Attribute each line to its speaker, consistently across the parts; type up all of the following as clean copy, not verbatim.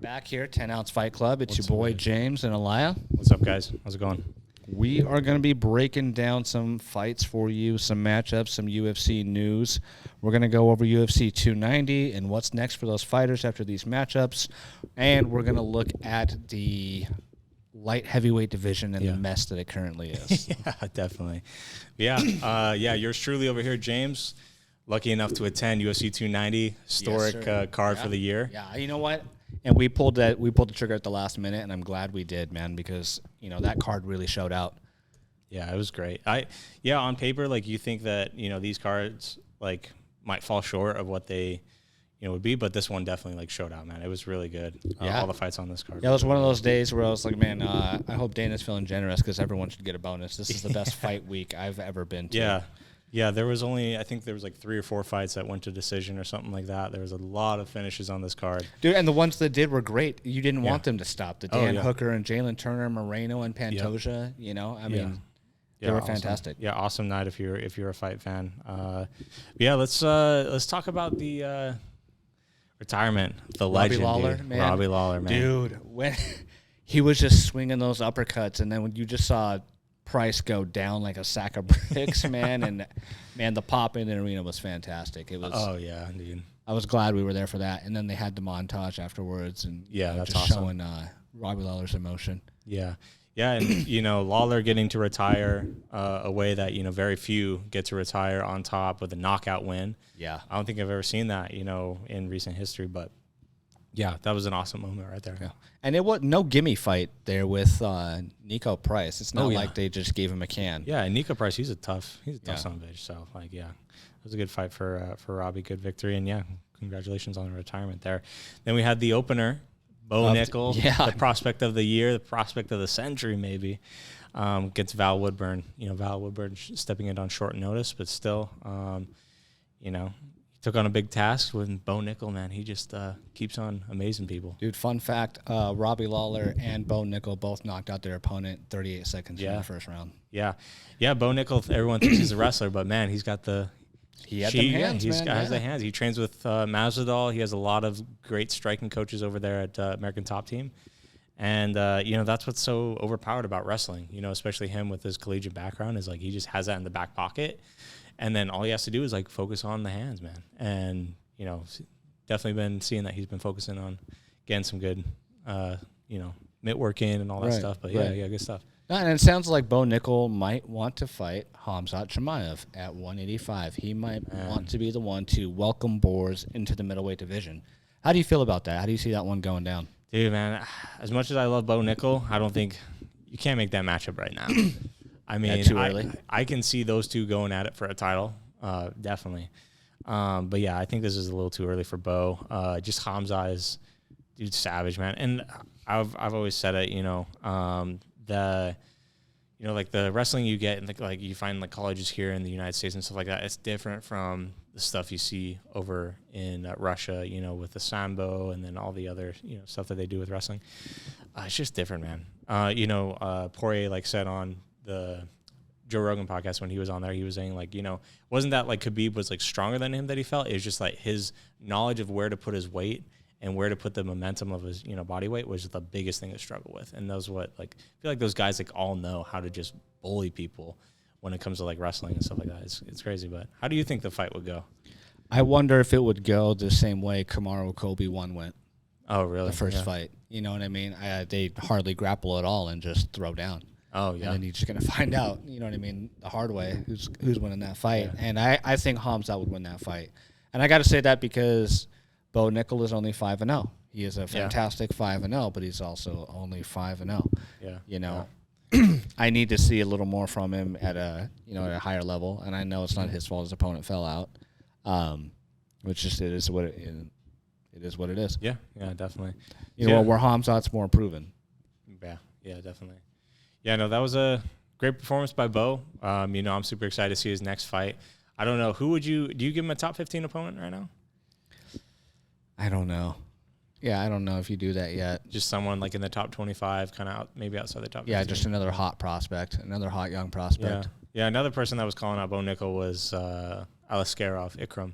Speaker 1: back here, 10 Ounce Fight Club. It's
Speaker 2: What's
Speaker 1: your boy
Speaker 2: up,
Speaker 1: James and Elia.
Speaker 2: What's up, guys? How's it going?
Speaker 1: We are going to be breaking down some fights for you, some matchups, some UFC news. We're going to go over UFC 290 and what's next for those fighters after these matchups. And we're going to look at the light heavyweight division and the mess that it currently is.
Speaker 2: Yeah, definitely. Yeah, yours truly over here, James. Lucky enough to attend UFC 290, historic card for the year.
Speaker 1: Yeah, you know what? And we pulled the trigger at the last minute, and I'm glad we did, man, because that card really showed out.
Speaker 2: Yeah, it was great. On paper, like you think that these cards like might fall short of what they would be, but this one definitely like showed out, man. It was really good. All the fights on this card.
Speaker 1: Yeah, it was one of those days where I was like, man, I hope Dana's feeling generous because everyone should get a bonus. This is the best fight week I've ever been to.
Speaker 2: Yeah, there was I think there was like 3 or 4 fights that went to decision or something like that. There was a lot of finishes on this card.
Speaker 1: Dude, and the ones that did were great. You didn't want them to stop. The Dan Hooker and Jalen Turner, Moreno and Pantoja, they were fantastic.
Speaker 2: Awesome. Yeah, awesome night if you're a fight fan. Let's talk about the retirement, the legend, Robbie Lawler, man.
Speaker 1: Dude, when he was just swinging those uppercuts, and then when you just saw Price go down like a sack of bricks, man, and the pop in the arena was fantastic. It was.
Speaker 2: Oh yeah, dude.
Speaker 1: I was glad we were there for that, and then they had the montage afterwards, and
Speaker 2: that's
Speaker 1: just
Speaker 2: awesome.
Speaker 1: Showing Robbie Lawler's emotion.
Speaker 2: Yeah, and Lawler getting to retire a way that very few get to retire on top with a knockout win.
Speaker 1: Yeah,
Speaker 2: I don't think I've ever seen that in recent history, but. Yeah, that was an awesome moment right there.
Speaker 1: Yeah. And it was no gimme fight there with Nico Price. It's not like they just gave him a can.
Speaker 2: Yeah, and Nico Price, he's a tough son of a bitch. So, it was a good fight for Robbie, good victory. And, congratulations on the retirement there. Then we had the opener, Bo Nickel, the prospect of the year, the prospect of the century maybe, gets Val Woodburn. Val Woodburn stepping in on short notice, but still, took on a big task with Bo Nickel, man. He just keeps on amazing people.
Speaker 1: Dude, fun fact, Robbie Lawler and Bo Nickel both knocked out their opponent 38 seconds in the first round.
Speaker 2: Yeah, Bo Nickel, everyone thinks he's a wrestler, but, man, he's got the
Speaker 1: hands,
Speaker 2: has the hands. He trains with Masvidal. He has a lot of great striking coaches over there at American Top Team. And, that's what's so overpowered about wrestling, especially him with his collegiate background is, like, he just has that in the back pocket. And then all he has to do is, like, focus on the hands, man. And, definitely been seeing that he's been focusing on getting some good, mitt work in and all that stuff. But, good stuff.
Speaker 1: And it sounds like Bo Nickel might want to fight Khamzat Chimaev at 185. He might want to be the one to welcome Boers into the middleweight division. How do you feel about that? How do you see that one going down?
Speaker 2: Dude, man, as much as I love Bo Nickel, I don't think you can't make that matchup right now. I mean,
Speaker 1: too early.
Speaker 2: I can see those two going at it for a title, definitely. But I think this is a little too early for Bo. Just Khamzat is, dude, savage, man. And I've always said it, like the wrestling you get and like you find like colleges here in the United States and stuff like that. It's different from the stuff you see over in Russia, with the sambo and then all the other stuff that they do with wrestling. It's just different, man. Poirier said on the Joe Rogan podcast when he was on there, he was saying wasn't that like Khabib was like stronger than him that he felt? It was just like his knowledge of where to put his weight and where to put the momentum of his body weight was the biggest thing to struggle with. And those I feel like those guys all know how to just bully people when it comes to wrestling and stuff like that. It's crazy. But how do you think the fight would go?
Speaker 1: I wonder if it would go the same way Kamaru Kobe 1 went.
Speaker 2: Oh, really?
Speaker 1: The first fight. You know what I mean? They hardly grapple at all and just throw down.
Speaker 2: Oh, yeah.
Speaker 1: And then you're just going to find out, you know what I mean, the hard way, who's winning that fight. Yeah. And I think Khamzat would win that fight. And I got to say that because Bo Nickel is only 5-0. He is a fantastic 5-0, but he's also only 5-0.
Speaker 2: Yeah.
Speaker 1: I need to see a little more from him at a higher level. And I know it's not his fault his opponent fell out. Which just it is what it is.
Speaker 2: Yeah, definitely.
Speaker 1: Where Khamzat's more proven.
Speaker 2: Yeah, definitely. Yeah, no, that was a great performance by Bo. I'm super excited to see his next fight. I don't know. Do you give him a top 15 opponent right now?
Speaker 1: I don't know. Yeah, I don't know if you do that yet.
Speaker 2: Just someone in the top 25, kind of maybe outside the top 15.
Speaker 1: Yeah, just another hot prospect, another hot young prospect.
Speaker 2: Yeah, another person that was calling out Bo Nickel was Alaskarov, Ikram.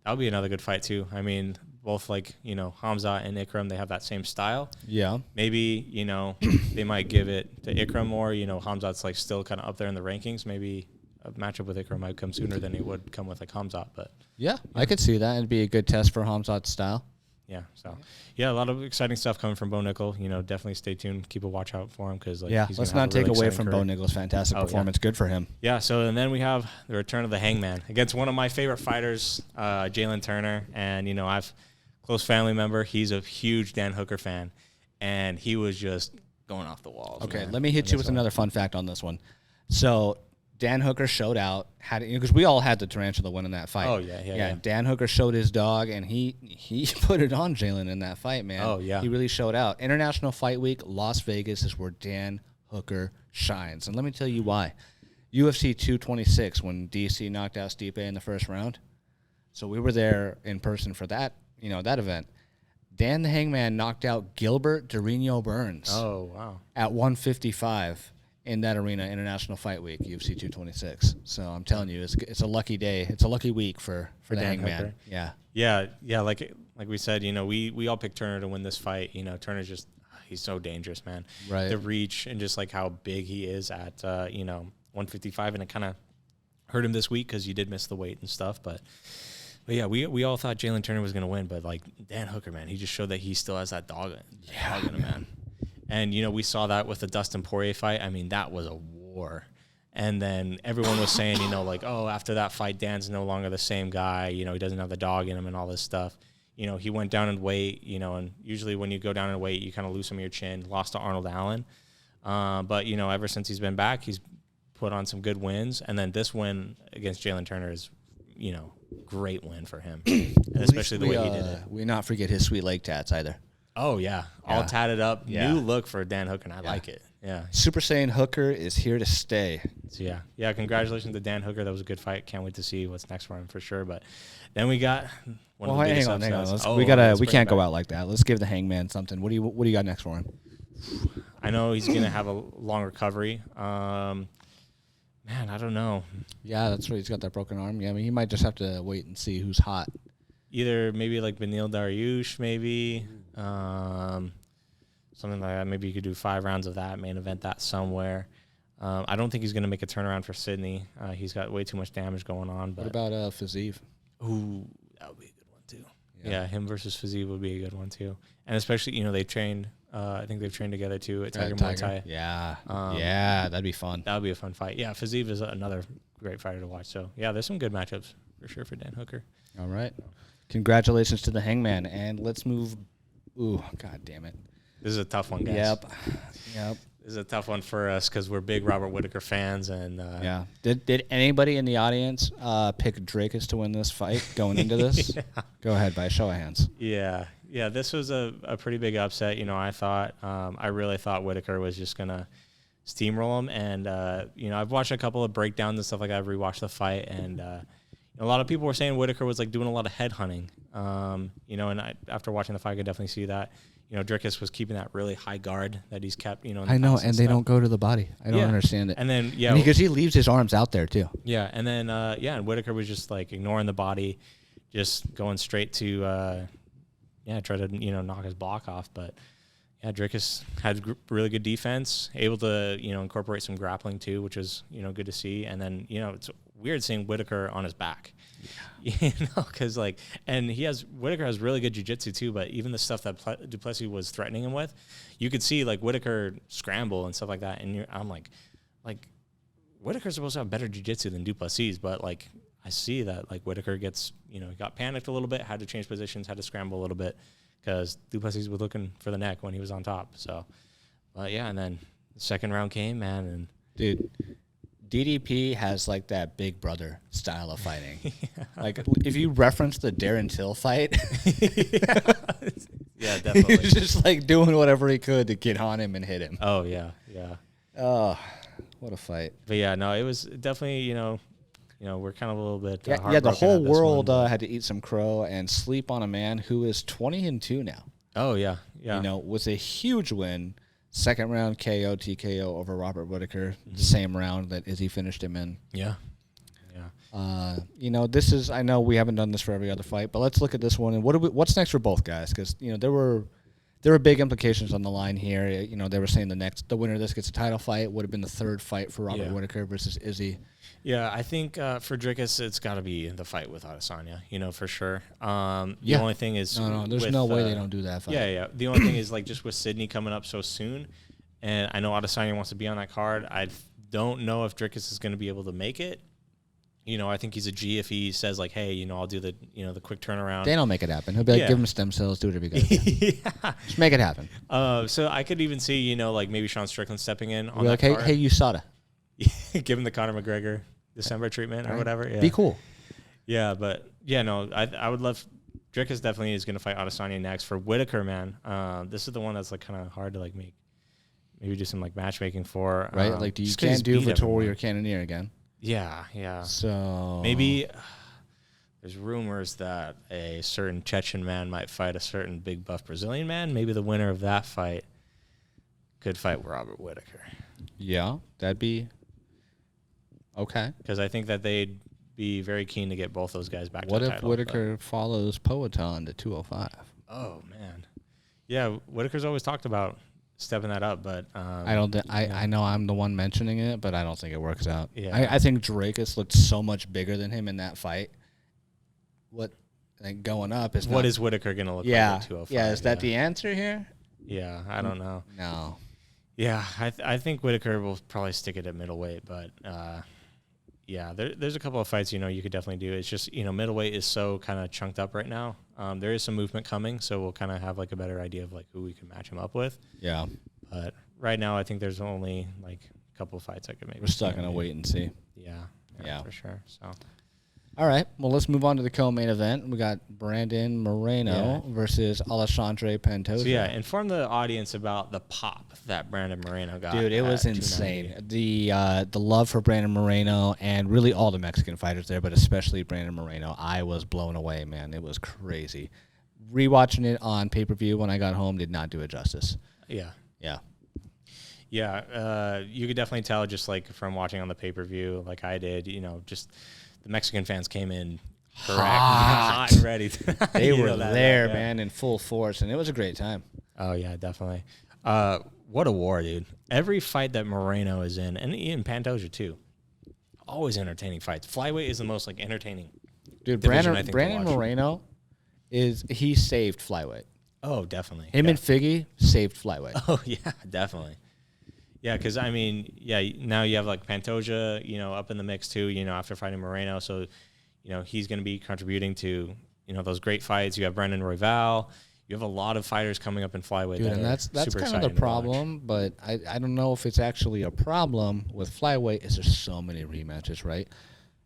Speaker 2: That would be another good fight, too. I mean, both like, Hamzat and Ikram, they have that same style.
Speaker 1: Yeah.
Speaker 2: Maybe, they might give it to Ikram more. Hamzat's like still kind of up there in the rankings. Maybe a matchup with Ikram might come sooner than it would come with like Hamzat. But
Speaker 1: yeah, I could see that. It'd be a good test for Hamzat's style.
Speaker 2: Yeah. So, yeah, a lot of exciting stuff coming from Bo Nickel. Definitely stay tuned. Keep a watch out for him because,
Speaker 1: let's not take away from Bo Nickel's fantastic performance. Good for him.
Speaker 2: Yeah. So, and then we have the return of the Hangman against one of my favorite fighters, Jalen Turner. And, I've close family member. He's a huge Dan Hooker fan, and he was just going off the walls.
Speaker 1: Okay,
Speaker 2: man,
Speaker 1: let me hit you with another fun fact on this one. So, Dan Hooker showed out, because we all had the Tarantula win in that fight.
Speaker 2: Oh, yeah.
Speaker 1: Dan Hooker showed his dog, and he put it on Jalen in that fight, man.
Speaker 2: Oh, yeah.
Speaker 1: He really showed out. International Fight Week, Las Vegas is where Dan Hooker shines. And let me tell you why. UFC 226, when DC knocked out Stipe in the first round. So we were there in person for that, that event. Dan the Hangman knocked out Gilbert Durinho Burns.
Speaker 2: Oh, wow.
Speaker 1: At 155. In that arena, International Fight Week, UFC 226. So I'm telling you, it's a lucky day. It's a lucky week for the
Speaker 2: Dan
Speaker 1: Hangman.
Speaker 2: Hooker.
Speaker 1: Yeah.
Speaker 2: Like we said, we all picked Turner to win this fight. Turner's just he's so dangerous, man.
Speaker 1: Right.
Speaker 2: The reach and just like how big he is at 155, and it kind of hurt him this week because you did miss the weight and stuff. But yeah, we all thought Jalen Turner was gonna win, but like Dan Hooker, man, he just showed that he still has that dog in him, man. And, we saw that with the Dustin Poirier fight. I mean, that was a war. And then everyone was saying, after that fight, Dan's no longer the same guy. He doesn't have the dog in him and all this stuff. He went down in weight, and usually when you go down in weight, you kind of lose some of your chin. Lost to Arnold Allen. But, ever since he's been back, he's put on some good wins. And then this win against Jalen Turner is, great win for him. And especially the way he did it.
Speaker 1: We not forget his sweet leg tats either.
Speaker 2: Oh, yeah. All tatted up.
Speaker 1: Yeah.
Speaker 2: New look for Dan Hooker, and I like it. Yeah.
Speaker 1: Super Saiyan Hooker is here to stay.
Speaker 2: So, yeah, congratulations to Dan Hooker. That was a good fight. Can't wait to see what's next for him for sure. But then we got one of the biggest upsets.
Speaker 1: We can't go out like that. Let's give the Hangman something. What do you got next for him?
Speaker 2: I know he's going to have a long recovery. Man, I don't know.
Speaker 1: Yeah, that's right. He's got that broken arm. Yeah, I mean, he might just have to wait and see who's hot.
Speaker 2: Either maybe like Beneil Dariush, maybe. Something like that. Maybe you could do 5 rounds of that, main event that somewhere. I don't think he's going to make a turnaround for Sydney. He's got way too much damage going on. But
Speaker 1: what about Fiziev?
Speaker 2: Ooh, that would be a good one too. Yeah, him versus Fiziev would be a good one too. And especially, they've trained. I think they've trained together too at Tiger Muay Thai.
Speaker 1: Yeah, that'd be fun.
Speaker 2: That would be a fun fight. Yeah, Fiziev is another great fighter to watch. So yeah, there's some good matchups for sure for Dan Hooker.
Speaker 1: All right. Congratulations to the Hangman, and let's move. Ooh, god damn it!
Speaker 2: This is a tough one, guys.
Speaker 1: Yep.
Speaker 2: This is a tough one for us because we're big Robert Whittaker fans, and
Speaker 1: yeah. Did anybody in the audience pick Drakus to win this fight going into this?
Speaker 2: Yeah.
Speaker 1: Go ahead, by show of hands.
Speaker 2: Yeah. This was a pretty big upset. I really thought Whittaker was just gonna steamroll him, and I've watched a couple of breakdowns and stuff like that. I've rewatched the fight, and a lot of people were saying Whittaker was like doing a lot of head hunting. And after watching the fight, I could definitely see that. Drakus was keeping that really high guard that he's kept.
Speaker 1: I know, and they don't go to the body. I don't understand it.
Speaker 2: And then
Speaker 1: because he leaves his arms out there too.
Speaker 2: Yeah, and then and Whittaker was just like ignoring the body, just going straight to try to knock his block off. But yeah, Drakus had really good defense, able to incorporate some grappling too, which was good to see. And then it's weird seeing Whittaker on his back. Yeah. Because and Whittaker has really good jiu-jitsu too, but even the stuff that Duplessis was threatening him with, you could see Whittaker scramble and stuff like that. And I'm like Whittaker's supposed to have better jiu-jitsu than Duplessis, but I see that Whittaker gets, got panicked a little bit, had to change positions, had to scramble a little bit because Duplessis was looking for the neck when he was on top. So, but yeah, and then the second round came, man, and
Speaker 1: dude, DDP has that big brother style of fighting. If you reference the Darren Till fight,
Speaker 2: yeah, definitely.
Speaker 1: He was just doing whatever he could to get on him and hit him.
Speaker 2: Oh yeah.
Speaker 1: Oh, what a fight!
Speaker 2: But yeah, no, it was definitely we're kind of a little bit
Speaker 1: the whole world had to eat some crow and sleep on a man who is 20-2 now.
Speaker 2: Oh yeah.
Speaker 1: Was a huge win. Second round TKO over Robert Whittaker, the same round that Izzy finished him in.
Speaker 2: Yeah.
Speaker 1: This is, I know we haven't done this for every other fight, but let's look at this one. And what's next for both guys? Because, there were big implications on the line here. They were saying the winner of this gets a title fight. Would have been the third fight for Robert Whittaker versus Izzy.
Speaker 2: Yeah, I think for Dricus, it's got to be the fight with Adesanya, for sure. The only thing is...
Speaker 1: No, there's no way they don't do that fight.
Speaker 2: Yeah. The only thing is, just with Sydney coming up so soon, and I know Adesanya wants to be on that card, I don't know if Dricus is going to be able to make it. I think he's a G if he says, hey, I'll do the, the quick turnaround.
Speaker 1: Dana will make it happen. He'll be like, give him stem cells, do whatever you got to do. Just make it happen.
Speaker 2: So I could even see, maybe Sean Strickland stepping in on that
Speaker 1: card.
Speaker 2: card.
Speaker 1: Hey, USADA.
Speaker 2: Give him the Conor McGregor December treatment or whatever. Yeah.
Speaker 1: Be cool.
Speaker 2: Yeah, but, I would love... Dricus definitely is going to fight Adesanya next. For Whittaker, man, this is the one that's, kind of hard to, maybe do some, matchmaking for.
Speaker 1: Right? You can't do Vettori or Cannonier again.
Speaker 2: Yeah.
Speaker 1: So
Speaker 2: maybe there's rumors that a certain Chechen man might fight a certain big buff Brazilian man. Maybe the winner of that fight could fight Robert Whittaker.
Speaker 1: Yeah, that'd be okay.
Speaker 2: Because I think that they'd be very keen to get both those guys back.
Speaker 1: What
Speaker 2: to the
Speaker 1: if
Speaker 2: title,
Speaker 1: Whittaker follows Poatan to 205?
Speaker 2: Oh man, yeah. Whittaker's always talked about stepping that up, but
Speaker 1: I don't. I know I'm the one mentioning it, but I don't think it works out.
Speaker 2: Yeah.
Speaker 1: I think Dracus looked so much bigger than him in that fight. Going up is
Speaker 2: what is Whittaker going to look like at 205?
Speaker 1: Yeah, is that the answer here?
Speaker 2: Yeah, I don't know.
Speaker 1: No.
Speaker 2: Yeah, I think Whittaker will probably stick it at middleweight, but there's a couple of fights you could definitely do. It's just middleweight is so kind of chunked up right now. There is some movement coming, so we'll kind of have a better idea of who we can match him up with.
Speaker 1: Yeah,
Speaker 2: but right now I think there's only a couple of fights I could maybe.
Speaker 1: We're stuck gonna wait and see.
Speaker 2: Yeah, for sure. So.
Speaker 1: All right, well, let's move on to the co-main event. We got Brandon Moreno versus Alexandre Pantoja.
Speaker 2: So, inform the audience about the pop that Brandon Moreno got.
Speaker 1: Dude, it was insane. The love for Brandon Moreno and really all the Mexican fighters there, but especially Brandon Moreno, I was blown away, man. It was crazy. Rewatching it on pay-per-view when I got home did not do it justice.
Speaker 2: Yeah.
Speaker 1: Yeah,
Speaker 2: you could definitely tell just from watching on the pay-per-view like I did, just the Mexican fans came in hot and ready.
Speaker 1: They were there, man, in full force, and it was a great time.
Speaker 2: Oh, yeah, definitely. What a war, dude. Every fight that Moreno is in, and even Pantoja, too, always entertaining fights. Flyweight is the most, entertaining
Speaker 1: Dude,
Speaker 2: division,
Speaker 1: Brandon Moreno, he saved flyweight.
Speaker 2: Oh, definitely.
Speaker 1: Him and Figgy saved flyweight.
Speaker 2: Oh, yeah, definitely. Yeah, because, now you have, Pantoja, up in the mix, too, after fighting Moreno. So, he's going to be contributing to, those great fights. You have Brendan Royval. You have a lot of fighters coming up in flyweight.
Speaker 1: Dude, and that's kind of the problem, but I don't know if it's actually a problem with flyweight is there's so many rematches, right?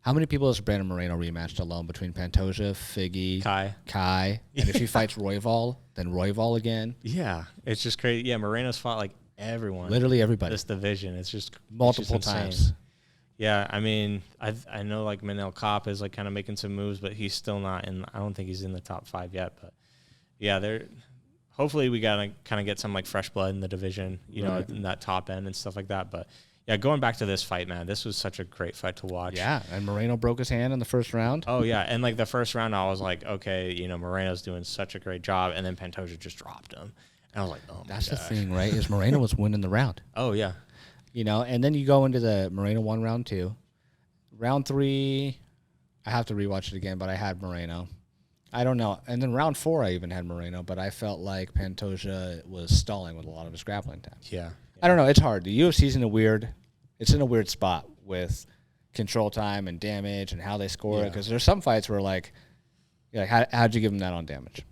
Speaker 1: How many people has Brandon Moreno rematched alone between Pantoja, Figgy, Kai? And if he fights Royval, then Royval again.
Speaker 2: Yeah, it's just crazy. Yeah, Moreno's fought, everyone.
Speaker 1: Literally everybody.
Speaker 2: This division. It's just
Speaker 1: multiple times.
Speaker 2: Yeah, I know Manel Kopp is kind of making some moves, but he's still not in. I don't think he's in the top 5 yet. But yeah, hopefully we gotta kind of get some fresh blood in the division, in that top end and stuff like that. But yeah, going back to this fight, man, this was such a great fight to watch.
Speaker 1: Yeah, and Moreno broke his hand in the first round.
Speaker 2: Oh yeah, and the first round, I was like, okay, Moreno's doing such a great job, and then Pantoja just dropped him. And I was like, oh, my
Speaker 1: That's
Speaker 2: gosh.
Speaker 1: the thing, right? Is Moreno was winning the round.
Speaker 2: Oh, yeah.
Speaker 1: And then you go into the Moreno 1, round 2. Round 3, I have to rewatch it again, but I had Moreno. I don't know. And then round 4, I even had Moreno, but I felt like Pantoja was stalling with a lot of his grappling time.
Speaker 2: Yeah.
Speaker 1: I don't know. It's hard. The UFC's in a weird spot with control time and damage and how they score it. Because there's some fights where, how'd you give him that on damage?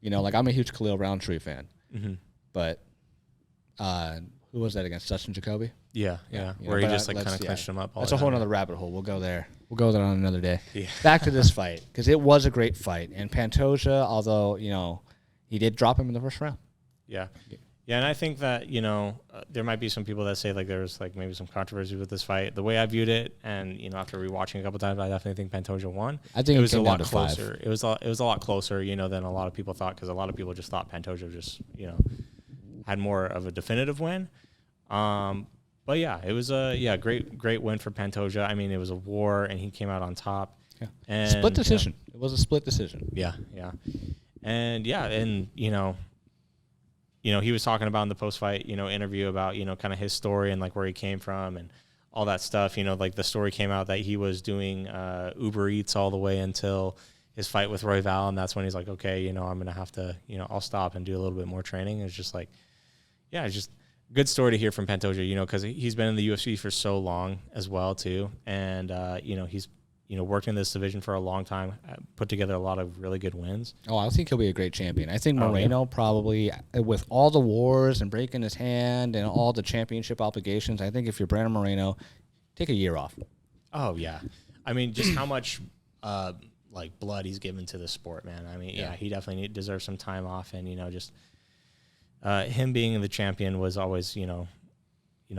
Speaker 1: I'm a huge Khalil Roundtree fan.
Speaker 2: Mm-hmm.
Speaker 1: But who was that against? Dustin Jacoby?
Speaker 2: Yeah. Where he just kind of clinched him up.
Speaker 1: That's a whole other rabbit hole. We'll go there. We'll go there on another day. Yeah. Back to this fight, because it was a great fight. And Pantoja, although, he did drop him in the first round.
Speaker 2: Yeah. Yeah, and I think that, there might be some people that say there was maybe some controversy with this fight. The way I viewed it, and after rewatching a couple times, I definitely think Pantoja won.
Speaker 1: I think
Speaker 2: it was a lot
Speaker 1: closer.
Speaker 2: 5. It was a lot closer, than a lot of people thought, because a lot of people just thought Pantoja just, had more of a definitive win. But yeah, it was a great win for Pantoja. I mean, it was a war, and he came out on top.
Speaker 1: Yeah.
Speaker 2: And,
Speaker 1: Split decision. It was a split decision.
Speaker 2: Yeah, and he was talking about in the post-fight, interview about, kind of his story and like where he came from and all that stuff. Like the story came out that he was doing Uber Eats all the way until his fight with Royval, and that's when he's like, okay, I'm going to have to, I'll stop and do a little bit more training. It's just like, yeah, it's just good story to hear from Pantoja, because he's been in the UFC for so long as well too, and he's worked in this division for a long time, put together a lot of really good wins.
Speaker 1: Oh, I think he'll be a great champion. I think Moreno probably, with all the wars and breaking his hand and all the championship obligations, I think if you're Brandon Moreno, take a year off.
Speaker 2: Oh yeah, I mean, just how much like blood he's given to the sport, man. I mean, yeah, he definitely deserves some time off, and just. Him being the champion was always,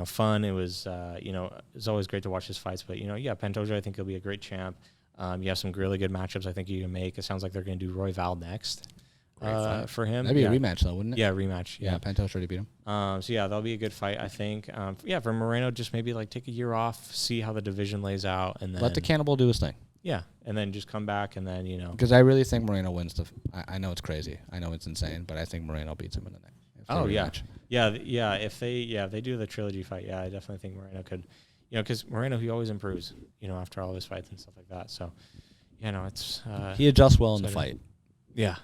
Speaker 2: fun. It was, it was always great to watch his fights. But, Pantoja, I think he'll be a great champ. You have some really good matchups I think you can make. It sounds like they're going to do Royval next for him.
Speaker 1: That'd be a rematch, though, wouldn't it?
Speaker 2: Yeah, rematch.
Speaker 1: Yeah, Pantoja already beat him.
Speaker 2: So, yeah, that'll be a good fight, I think. For Moreno, just maybe, like, take a year off, see how the division lays out. And then
Speaker 1: let the cannibal do his thing.
Speaker 2: Yeah, and then just come back and then,
Speaker 1: Because I really think Moreno wins the I know it's crazy. I know it's insane, but I think Moreno beats him in the next.
Speaker 2: Oh yeah. If they do the trilogy fight, I definitely think Moreno could, because Moreno, he always improves, after all of his fights and stuff like that. So, it's
Speaker 1: he adjusts well in the fight.
Speaker 2: Yeah.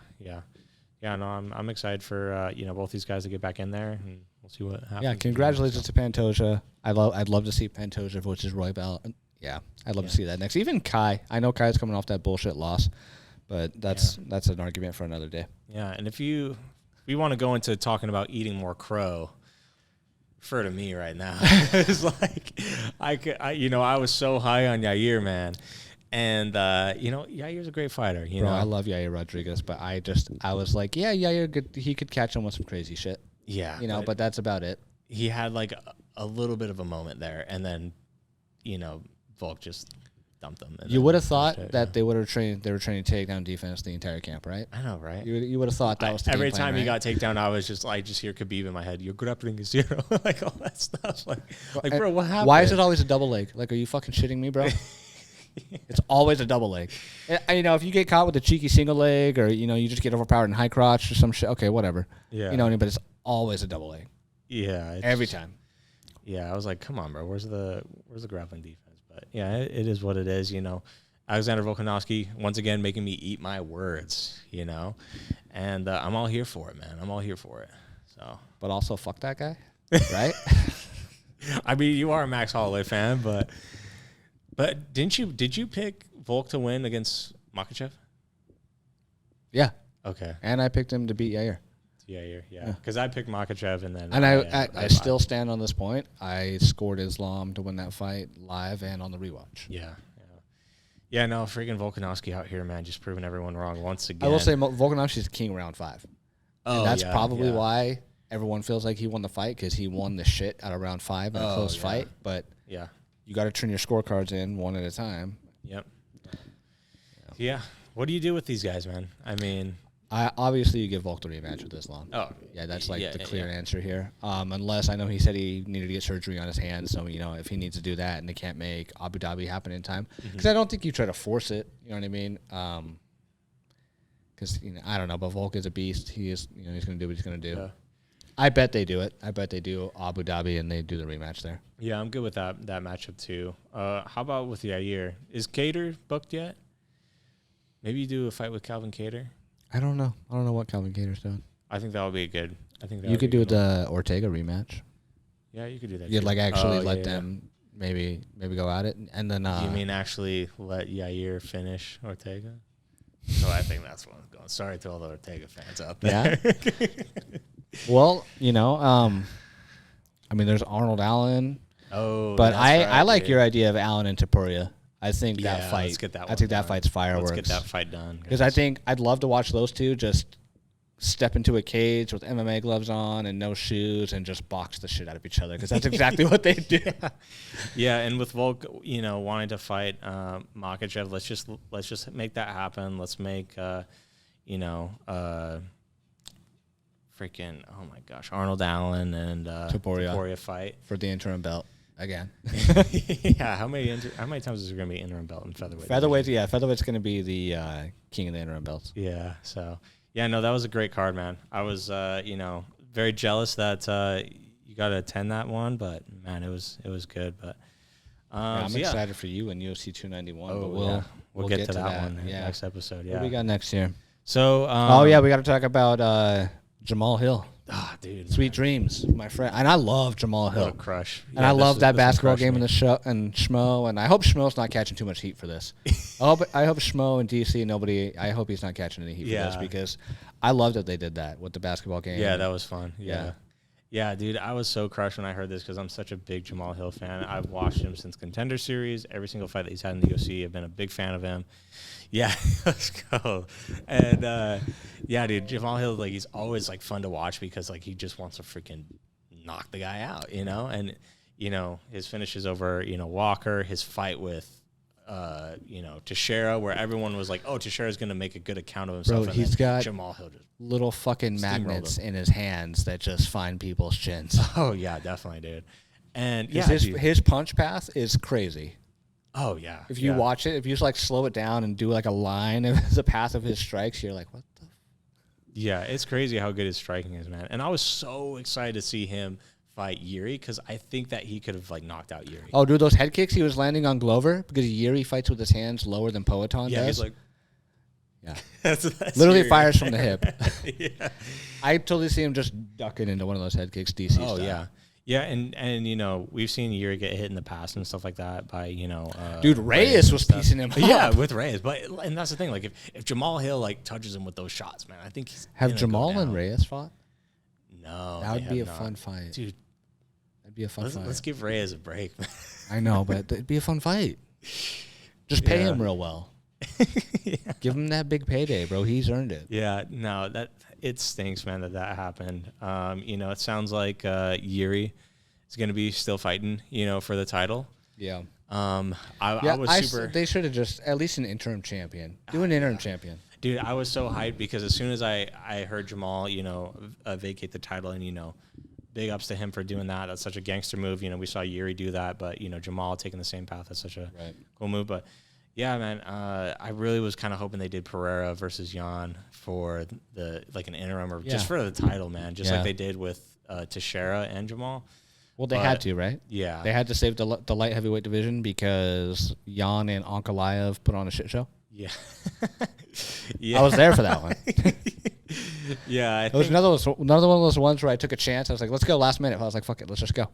Speaker 2: No, I'm excited for both these guys to get back in there, and we'll see what happens.
Speaker 1: Yeah, congratulations to Pantoja. I'd love to see Pantoja versus Royval. Yeah, I'd love to see that next. Even Kai. I know Kai's coming off that bullshit loss, but that's an argument for another day.
Speaker 2: Yeah, and if we want to go into talking about eating more crow, refer to me right now. It's like I was so high on Yair, man, and Yair's a great fighter.
Speaker 1: Bro, I love Yair Rodriguez, but I was like, yeah, Yair, he could catch him with some crazy shit.
Speaker 2: Yeah,
Speaker 1: but that's about it.
Speaker 2: He had like a little bit of a moment there, and then Volk just dumped them.
Speaker 1: You would have thought that they were training takedown defense the entire camp, right?
Speaker 2: I know, right?
Speaker 1: You would have thought that was the
Speaker 2: every
Speaker 1: game plan,
Speaker 2: time
Speaker 1: right?
Speaker 2: he got takedown, I just hear Khabib in my head. You're grappling a zero, like all that stuff. Like, bro, what happened?
Speaker 1: Why is it always a double leg? Like, are you fucking shitting me, bro? It's always a double leg. And, if you get caught with a cheeky single leg, or you just get overpowered in high crotch or some shit, okay, whatever.
Speaker 2: Yeah.
Speaker 1: But it's always a double leg.
Speaker 2: Yeah.
Speaker 1: Every time.
Speaker 2: Yeah, I was like, come on, bro. Where's the grappling defense? But yeah, it is what it is. Alexander Volkanovski, once again, making me eat my words, and I'm all here for it, man. I'm all here for it. So,
Speaker 1: but also fuck that guy, right?
Speaker 2: I mean, you are a Max Holloway fan, but did you pick Volk to win against Makhachev?
Speaker 1: Yeah.
Speaker 2: Okay.
Speaker 1: And I picked him to beat Yair.
Speaker 2: Yeah. Because I picked Makhachev, and then
Speaker 1: I still stand on this point. I scored Islam to win that fight live and on the rewatch.
Speaker 2: Yeah, no, freaking Volkanovski out here, man, just proving everyone wrong once again.
Speaker 1: I will say Volkanovski's king round 5. And that's probably why everyone feels like he won the fight, because he won the shit out of round 5 in a close fight. But you got to turn your scorecards in one at a time.
Speaker 2: Yep. Yeah. What do you do with these guys, man? I mean,
Speaker 1: obviously you give Volk the rematch with Islam.
Speaker 2: Oh,
Speaker 1: yeah, that's the clear answer here. Unless I know he said he needed to get surgery on his hand, so if he needs to do that and they can't make Abu Dhabi happen in time, because I don't think you try to force it. You know what I mean? Because I don't know, but Volk is a beast. He is, he's going to do what he's going to do. Yeah. I bet they do it. I bet they do Abu Dhabi and they do the rematch there.
Speaker 2: Yeah, I'm good with that matchup too. How about with Yair? Is Cater booked yet? Maybe you do a fight with Calvin Cater.
Speaker 1: I don't know. I don't know what Calvin Cater's doing.
Speaker 2: I think that would be good.
Speaker 1: You could do the Ortega rematch.
Speaker 2: Yeah, you could do that.
Speaker 1: You'd actually let them maybe go at it, and then.
Speaker 2: You mean actually let Yair finish Ortega? So I think that's what I'm going. Sorry to all the Ortega fans out there.
Speaker 1: Yeah. Well, I mean, there's Arnold Allen.
Speaker 2: Oh,
Speaker 1: but I like your idea of Allen and Taporia. I think that fight.
Speaker 2: Let's get that
Speaker 1: I think that fight's fireworks.
Speaker 2: Let's get that fight done.
Speaker 1: Because I think I'd love to watch those two just step into a cage with MMA gloves on and no shoes and just box the shit out of each other. Because that's exactly what they do.
Speaker 2: Yeah, and with Volk, wanting to fight Makhachev, let's just make that happen. Let's make freaking, oh my gosh, Arnold Allen and Taporia fight
Speaker 1: for the interim belt. again.
Speaker 2: Yeah, how many times is there gonna be interim belt in featherweight?
Speaker 1: Featherweight's going to be the king of the interim belts.
Speaker 2: Yeah, so yeah, no, that was a great card, man. I was very jealous that you got to attend that one, but man, it was good. But
Speaker 1: I'm excited for you in UFC 291. But
Speaker 2: we'll get to that one in the next episode. Yeah,
Speaker 1: what we got next year?
Speaker 2: So
Speaker 1: we got to talk about Jamahal Hill.
Speaker 2: Ah, dude,
Speaker 1: Sweet dreams, my friend. And I love Jamahal Hill.
Speaker 2: What a crush.
Speaker 1: And I love that basketball game in the show and Schmo. And I hope Schmo's not catching too much heat for this. I hope Schmo and DC I hope he's not catching any heat for this because I love that they did that with the basketball game.
Speaker 2: Yeah, that was fun. Yeah, dude, I was so crushed when I heard this because I'm such a big Jamahal Hill fan. I've watched him since Contender Series. Every single fight that he's had in the UFC, I've been a big fan of him. Yeah, let's go. And yeah, dude, Jamahal Hill, like, he's always like fun to watch because like he just wants to freaking knock the guy out, you know. And his finishes over Walker, his fight with Teixeira, where everyone was like, oh, Teixeira's gonna make a good account of himself.
Speaker 1: Bro, he's got
Speaker 2: Jamahal Hill just
Speaker 1: little fucking magnets in his hands that just find people's chins.
Speaker 2: Oh yeah, definitely, dude. And yeah,
Speaker 1: his punch path is crazy.
Speaker 2: Oh yeah.
Speaker 1: If you watch it, if you just like slow it down and do like a line of the path of his strikes, you're like, what the?
Speaker 2: Yeah, it's crazy how good his striking is, man. And I was so excited to see him fight Yuri because I think that he could have like knocked out Yuri.
Speaker 1: Oh, dude, those head kicks he was landing on Glover because Yuri fights with his hands lower than Poatan does.
Speaker 2: Yeah, he's like,
Speaker 1: yeah,
Speaker 2: that's
Speaker 1: literally
Speaker 2: Yuri.
Speaker 1: Fires from the hip.
Speaker 2: Yeah,
Speaker 1: I totally see him just ducking into one of those head kicks. DC.
Speaker 2: Oh
Speaker 1: style.
Speaker 2: yeah. Yeah, and we've seen Yuri get hit in the past and stuff like that by
Speaker 1: dude, Reyes was piecing him up.
Speaker 2: Yeah, with Reyes, and that's the thing. Like if Jamahal Hill like touches him with those shots, man, I think he's
Speaker 1: have Jamal and Reyes fought.
Speaker 2: No,
Speaker 1: that would be a fun fight,
Speaker 2: dude.
Speaker 1: That'd be a fun fight.
Speaker 2: Let's give Reyes a break, man.
Speaker 1: I know, but it'd be a fun fight. Just pay him real well.
Speaker 2: Yeah.
Speaker 1: Give him that big payday, bro. He's earned it.
Speaker 2: Yeah, no, it stinks, man, that happened. It sounds like Yuri is going to be still fighting, for the title.
Speaker 1: Yeah.
Speaker 2: I was super.
Speaker 1: They should have just at least an interim champion. Do an interim champion.
Speaker 2: Dude, I was so hyped because as soon as I heard Jamal, vacate the title, and big ups to him for doing that. That's such a gangster move. We saw Yuri do that, but Jamal taking the same path. That's such a cool move. But yeah, man, I really was kind of hoping they did Pereira versus Jan for an interim or just for the title, man. Just like they did with Teixeira and Jamal.
Speaker 1: Well, they had to, right?
Speaker 2: Yeah,
Speaker 1: they had to save the light heavyweight division because Jan and Ankalaev put on a shit show.
Speaker 2: Yeah,
Speaker 1: I was there for that one.
Speaker 2: Yeah,
Speaker 1: it was another one of those ones where I took a chance. I was like, let's go last minute. I was like, fuck it, let's just go.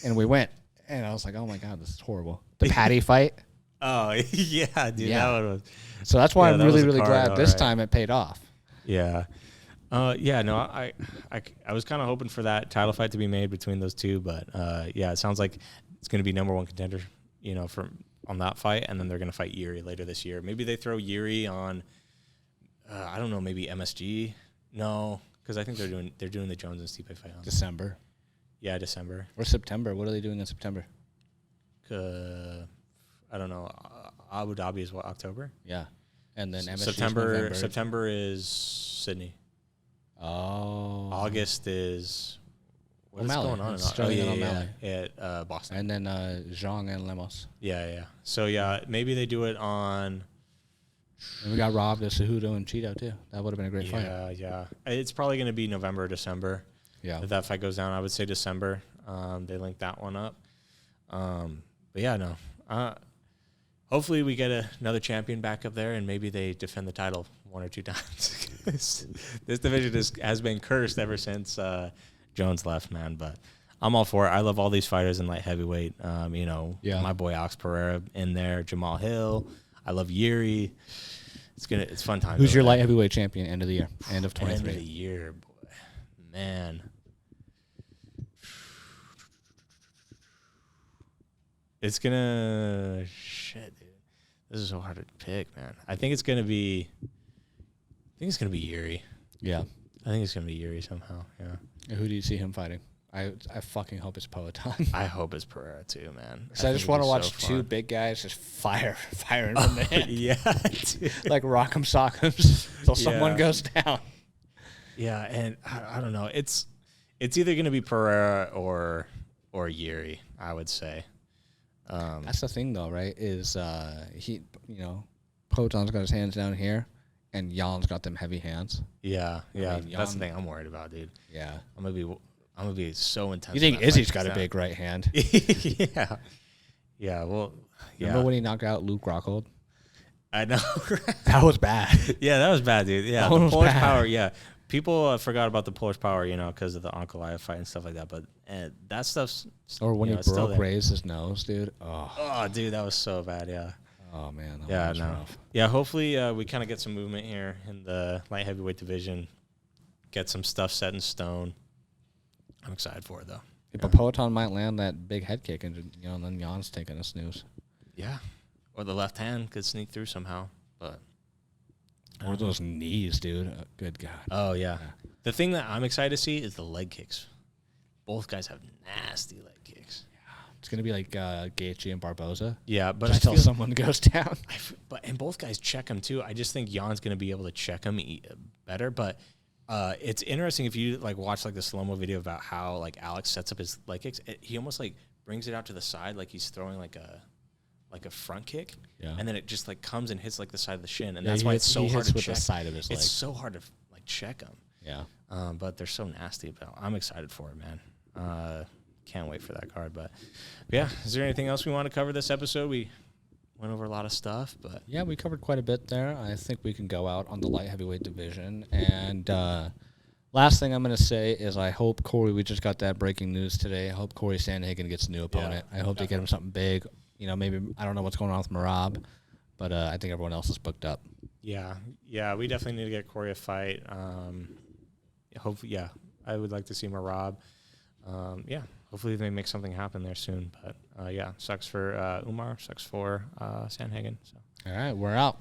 Speaker 1: And we went. And I was like, oh my God, this is horrible. The Patty fight.
Speaker 2: Oh, yeah, dude. Yeah. That one was.
Speaker 1: So that's why I'm really, really glad this time it paid off.
Speaker 2: Yeah. I was kind of hoping for that title fight to be made between those two. But, it sounds like it's going to be number one contender, on that fight. And then they're going to fight Yuri later this year. Maybe they throw Yuri on, I don't know, maybe MSG. No, because I think they're doing the Jones and Stipe fight on
Speaker 1: December.
Speaker 2: Yeah, December.
Speaker 1: Or September. What are they doing in September?
Speaker 2: I don't know. Abu Dhabi is what, October?
Speaker 1: Yeah. And then MSG
Speaker 2: September. September is Sydney.
Speaker 1: Oh.
Speaker 2: August is what's
Speaker 1: O'Malley.
Speaker 2: going on?
Speaker 1: O'Malley.
Speaker 2: At Boston.
Speaker 1: And then Zhang and Lemos.
Speaker 2: Yeah. So yeah, maybe they do it on.
Speaker 1: And we got Rob, Cejudo, and Cheeto too. That would have been a great fight.
Speaker 2: Yeah. It's probably going to be November or December.
Speaker 1: Yeah.
Speaker 2: If that fight goes down, I would say December. They linked that one up. But yeah, no. Hopefully we get another champion back up there, and maybe they defend the title one or two times. This division has been cursed ever since Jones left, man. But I'm all for it. I love all these fighters in light heavyweight. My boy Alex Pereira in there, Jamahal Hill. I love Yuri. It's fun time.
Speaker 1: Who's your light heavyweight champion? End of the year. End of 23.
Speaker 2: End of the year, boy. Man. It's gonna shit, dude. This is so hard to pick, man. I think it's gonna be Yuri.
Speaker 1: Yeah.
Speaker 2: I think it's gonna be Yuri somehow. Yeah.
Speaker 1: And who do you see him fighting? I fucking hope it's Poatan.
Speaker 2: I hope it's Pereira too, man.
Speaker 1: So I just want to watch two big guys just firing from the hip.
Speaker 2: Yeah, dude.
Speaker 1: Like rock'em sock'ems until someone goes down.
Speaker 2: Yeah, and I don't know. It's either gonna be Pereira or Yuri. I would say.
Speaker 1: That's the thing, though, right? Is he, Poton's got his hands down here, and Jan's got them heavy hands.
Speaker 2: Yeah.
Speaker 1: I mean,
Speaker 2: That's the thing I'm worried about, dude.
Speaker 1: Yeah.
Speaker 2: I'm gonna be so intense.
Speaker 1: You think Izzy's got a big right hand?
Speaker 2: Yeah. Yeah. Well. Yeah.
Speaker 1: Remember when he knocked out Luke Rockhold?
Speaker 2: I know.
Speaker 1: That was bad.
Speaker 2: Yeah, that was bad, dude. Yeah,
Speaker 1: That
Speaker 2: the
Speaker 1: was
Speaker 2: Polish
Speaker 1: bad.
Speaker 2: power. Yeah, people forgot about the Polish power, because of the Ankalaev fight and stuff like that. But that stuff's
Speaker 1: Or when he
Speaker 2: it's still
Speaker 1: broke
Speaker 2: there.
Speaker 1: Ray's nose, dude.
Speaker 2: Oh, dude, that was so bad. Yeah.
Speaker 1: Oh man.
Speaker 2: Yeah.
Speaker 1: Was
Speaker 2: No.
Speaker 1: rough.
Speaker 2: Yeah. Hopefully, we kind of get some movement here in the light heavyweight division. Get some stuff set in stone. I'm excited for it though.
Speaker 1: Yeah, but Poton might land that big head kick, and then Jan's taking a snooze.
Speaker 2: Yeah. Or the left hand could sneak through somehow, but.
Speaker 1: Or those knees, dude. Good God.
Speaker 2: Oh yeah. The thing that I'm excited to see is the leg kicks. Both guys have nasty leg kicks.
Speaker 1: It's gonna be like Gaethje and Barboza.
Speaker 2: Yeah, but
Speaker 1: Just till someone goes down.
Speaker 2: And both guys check him too. I just think Jan's going to be able to check him better. But it's interesting if you watch the slow-mo video about how Alex sets up his leg kicks. He almost brings it out to the side like he's throwing a front kick, and then it just comes and hits the side of the shin, and that's why it's so hard to check.
Speaker 1: The side of his leg.
Speaker 2: It's so hard to check him.
Speaker 1: Yeah.
Speaker 2: But they're so nasty. But I'm excited for it, man. Can't wait for that card. But yeah, is there anything else we want to cover this episode? We went over a lot of stuff, but
Speaker 1: yeah, we covered quite a bit there. I think we can go out on the light heavyweight division. And last thing I'm going to say is I hope Corey, we just got that breaking news today. I hope Corey Sandhagen gets a new opponent. I hope they get him something big. Maybe, I don't know what's going on with Marab, but I think everyone else is booked up.
Speaker 2: Yeah, we definitely need to get Corey a fight. Hopefully, I would like to see Marab. Hopefully they make something happen there soon. But sucks for Umar, sucks for Sandhagen. So.
Speaker 1: All right, we're out.